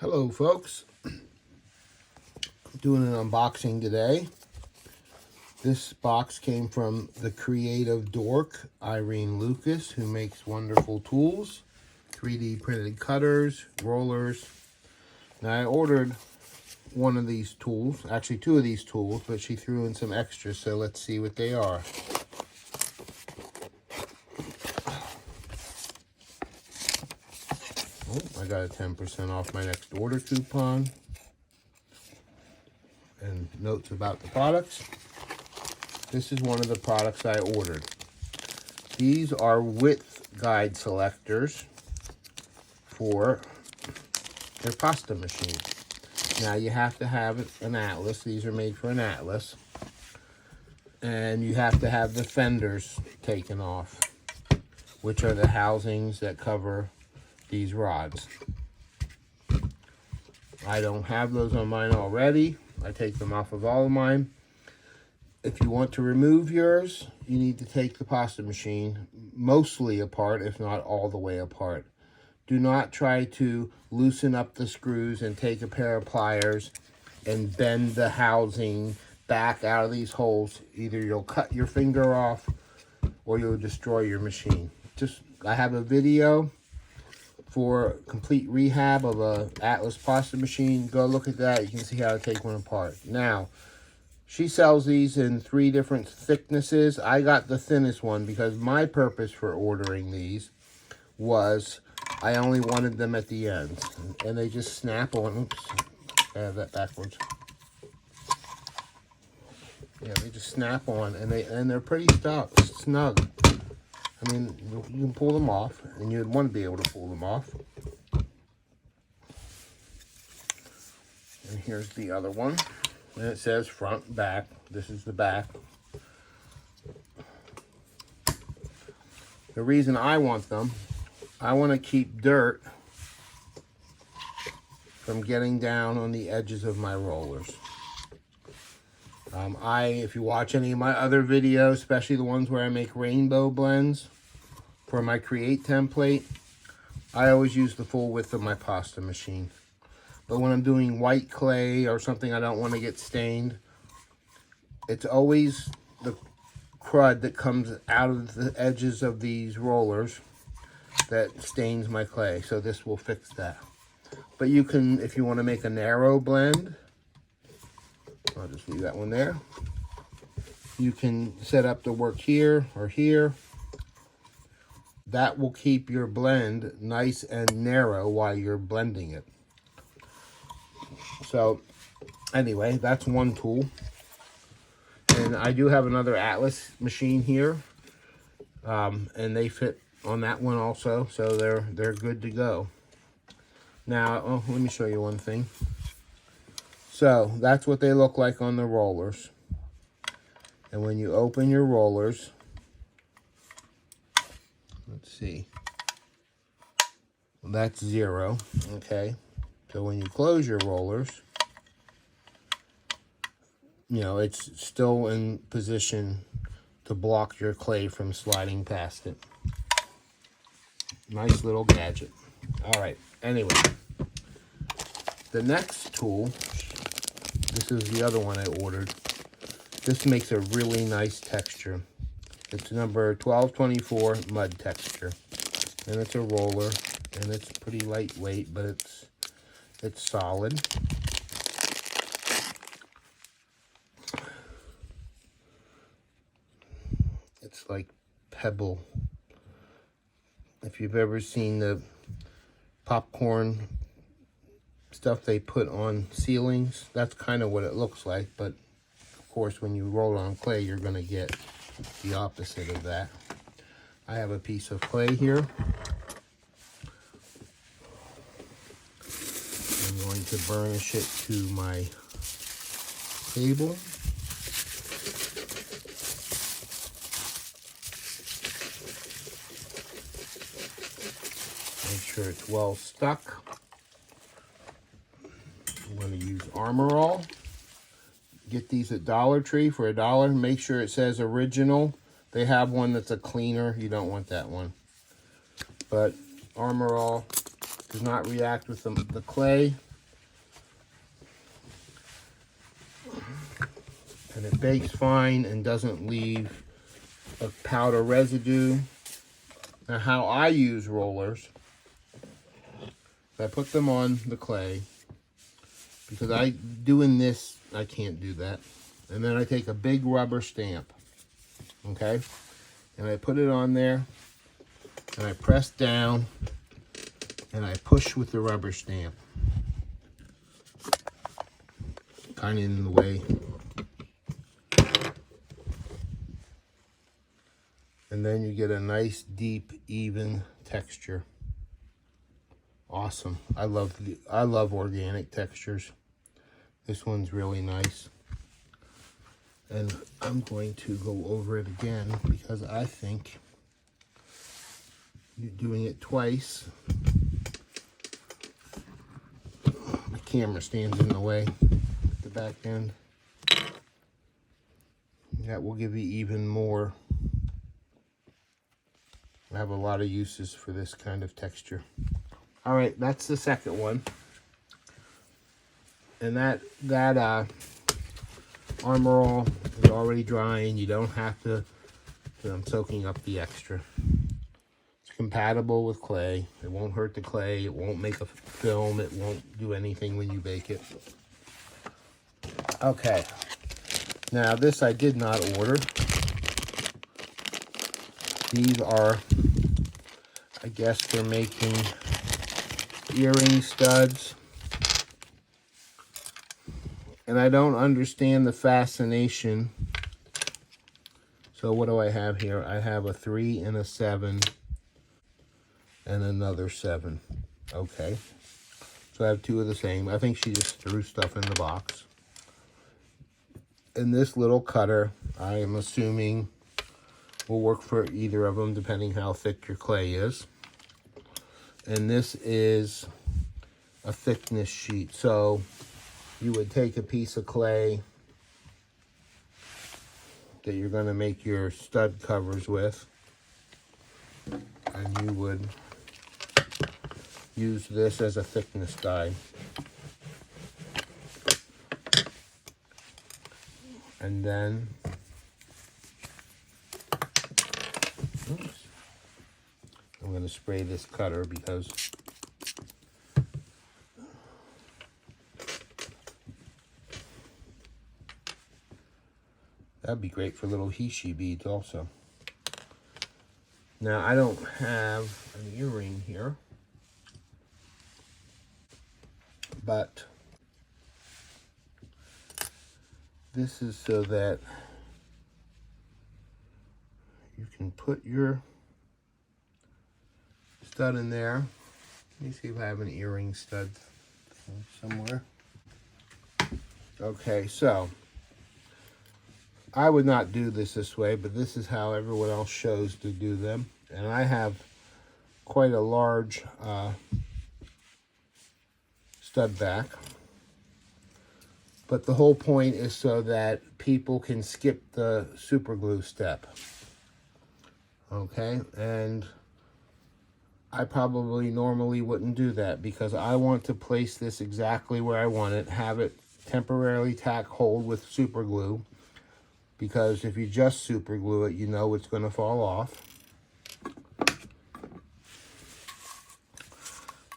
Hello folks, I'm doing an unboxing today. This box came from the Creative Dork, Irene Lucas, who makes wonderful tools, 3D printed cutters, rollers. Now I ordered one of these tools, actually two of these tools, but she threw in some extras, so let's see what they are. Oh, I got a 10% off my next order coupon. And notes about the products. This is one of the products I ordered. These are width guide selectors for their pasta machine. Now you have to have an atlas. These are made for an atlas. And you have to have the fenders taken off, which are the housings that cover these rods. I don't have those on mine already. I take them off of all of mine. If you want to remove yours, you need to take the pasta machine mostly apart, if not all the way apart. Do not try to loosen up the screws and take a pair of pliers and bend the housing back out of these holes. Either you'll cut your finger off or you'll destroy your machine. I have a video for complete rehab of a Atlas pasta machine. Go look at that. You can see how to take one apart. Now, she sells these in 3 different thicknesses. I got the thinnest one because my purpose for ordering these was I only wanted them at the ends. And they just snap on. Oops, I have that backwards. Yeah, they just snap on, and they're pretty snug. I mean, you can pull them off, and you'd want to be able to pull them off. And here's the other one. And it says front, back. This is the back. The reason I want them, I want to keep dirt from getting down on the edges of my rollers. If you watch any of my other videos, especially the ones where I make rainbow blends for my Create template, I always use the full width of my pasta machine. But when I'm doing white clay or something I don't want to get stained, it's always the crud that comes out of the edges of these rollers that stains my clay. So this will fix that. But you can, if you want to make a narrow blend, I'll just leave that one there. You can set up the work here or here. That will keep your blend nice and narrow while you're blending it. So anyway, that's one tool. And I do have another Atlas machine here. And they fit on that one also. So they're good to go. Now, let me show you one thing. So that's what they look like on the rollers. And when you open your rollers, let's see, well, that's 0, okay? So when you close your rollers, you know, it's still in position to block your clay from sliding past it. Nice little gadget. All right, anyway, the next tool, this is the other one I ordered. This makes a really nice texture. It's number 1224 mud texture. And it's a roller, and it's pretty lightweight, but it's solid. It's like pebble. If you've ever seen the popcorn stuff they put on ceilings, that's kind of what it looks like, but of course when you roll on clay you're going to get the opposite of that. I have a piece of clay here. I'm going to burnish it to my table. Make sure it's well stuck. I'm going to use Armor All. Get these at Dollar Tree for $1. Make sure it says original. They have one that's a cleaner. You don't want that one. But Armor All does not react with the clay. and it bakes fine and doesn't leave a powder residue. Now, how I use rollers, I put them on the clay, because doing this, I can't do that. And then I take a big rubber stamp, okay? And I put it on there, and I press down, and I push with the rubber stamp. Kind of in the way. And then you get a nice, deep, even texture. Awesome. I love organic textures. This one's really nice. And I'm going to go over it again because I think you're doing it twice. The camera stands in the way at the back end. That will give you even more. I have a lot of uses for this kind of texture. All right, that's the second one. And that Armor All is already drying. You don't have to, I'm soaking up the extra. It's compatible with clay. It won't hurt the clay. It won't make a film. It won't do anything when you bake it. Okay. Now, this I did not order. These are, I guess they're making earring studs. And I don't understand the fascination. So what do I have here? I have a 3 and a 7 and another 7. Okay. So I have 2 of the same. I think she just threw stuff in the box. And this little cutter, I am assuming, will work for either of them depending how thick your clay is. And this is a thickness sheet. So you would take a piece of clay that you're going to make your stud covers with, and you would use this as a thickness guide. And then, oops, I'm going to spray this cutter because that'd be great for little Hishi beads also. Now, I don't have an earring here, but this is so that you can put your stud in there. Let me see if I have an earring stud somewhere. Okay, so I would not do this way, but this is how everyone else shows to do them. And I have quite a large stud back. But the whole point is so that people can skip the super glue step. Okay, and I probably normally wouldn't do that because I want to place this exactly where I want it, have it temporarily tack hold with super glue, because if you just super glue it, you know it's going to fall off.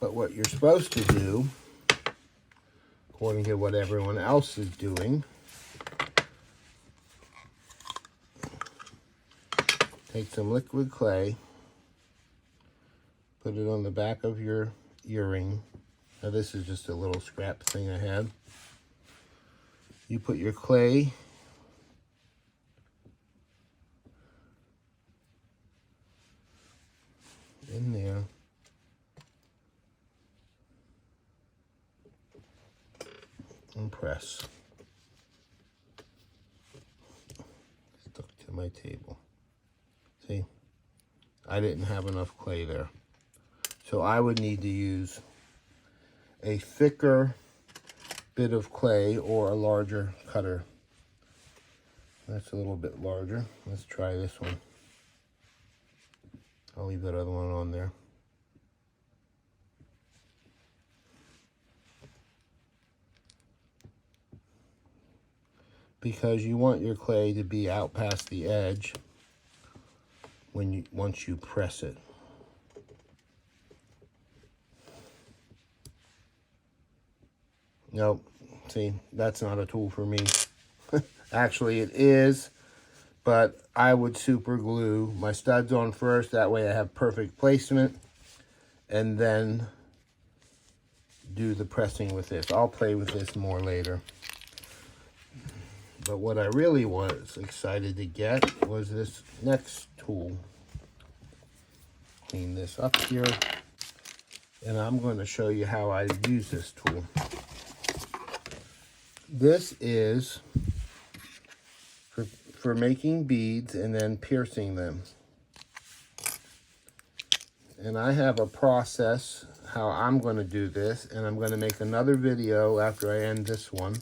But what you're supposed to do, according to what everyone else is doing, take some liquid clay, put it on the back of your earring. Now this is just a little scrap thing I had. You put your clay in there. And press. Stuck to my table. See? I didn't have enough clay there. So I would need to use a thicker bit of clay or a larger cutter. That's a little bit larger. Let's try this one. I'll leave that other one on there. because you want your clay to be out past the edge once you press it. Nope, see, that's not a tool for me. Actually, it is, but I would super glue my studs on first. That way I have perfect placement, and then do the pressing with this. I'll play with this more later. But what I really was excited to get was this next tool. Clean this up here, and I'm going to show you how I use this tool. This is for making beads and then piercing them. And I have a process how I'm going to do this, and I'm going to make another video after I end this one.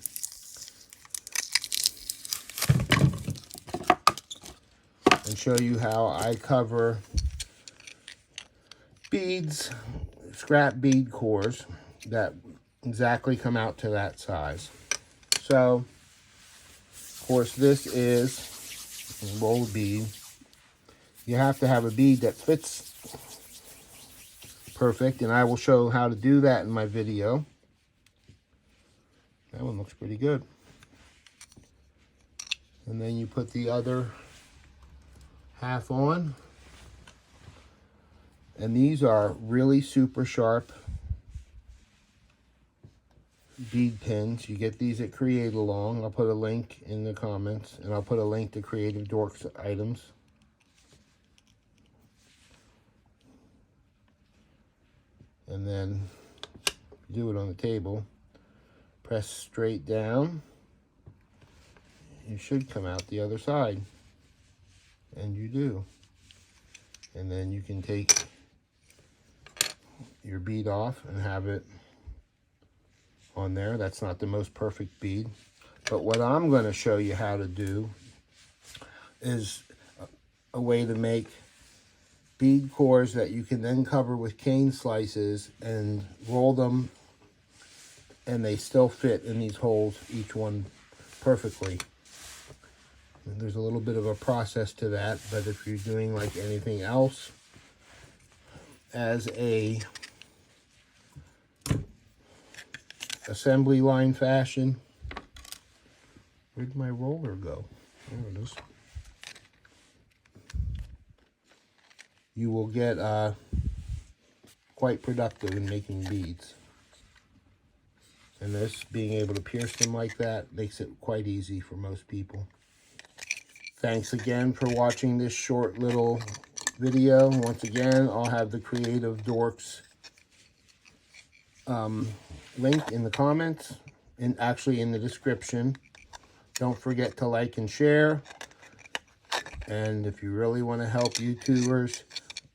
And show you how I cover beads, scrap bead cores that exactly come out to that size. So, of course, this is a rolled bead. You have to have a bead that fits perfect, and I will show how to do that in my video. That one looks pretty good. And then you put the other half on. And these are really super sharp bead pins. You get these at Creative Dork. I'll put a link in the comments, and I'll put a link to Creative Dork's items. And then do it on the table. Press straight down. You should come out the other side. And you do. And then you can take your bead off and have it on there. That's not the most perfect bead. But what I'm going to show you how to do is a way to make bead cores that you can then cover with cane slices and roll them, and they still fit in these holes, each one perfectly. And there's a little bit of a process to that, but if you're doing like anything else as a assembly line fashion. Where'd my roller go? There it is. You will get quite productive in making beads. And this, being able to pierce them like that, makes it quite easy for most people. Thanks again for watching this short little video. Once again, I'll have the Creative Dork's link in the comments, and actually in the description. Don't forget to like and share. And if you really want to help YouTubers,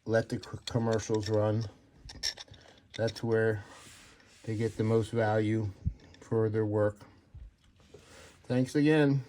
let the commercials run. That's where they get the most value for their work. Thanks again.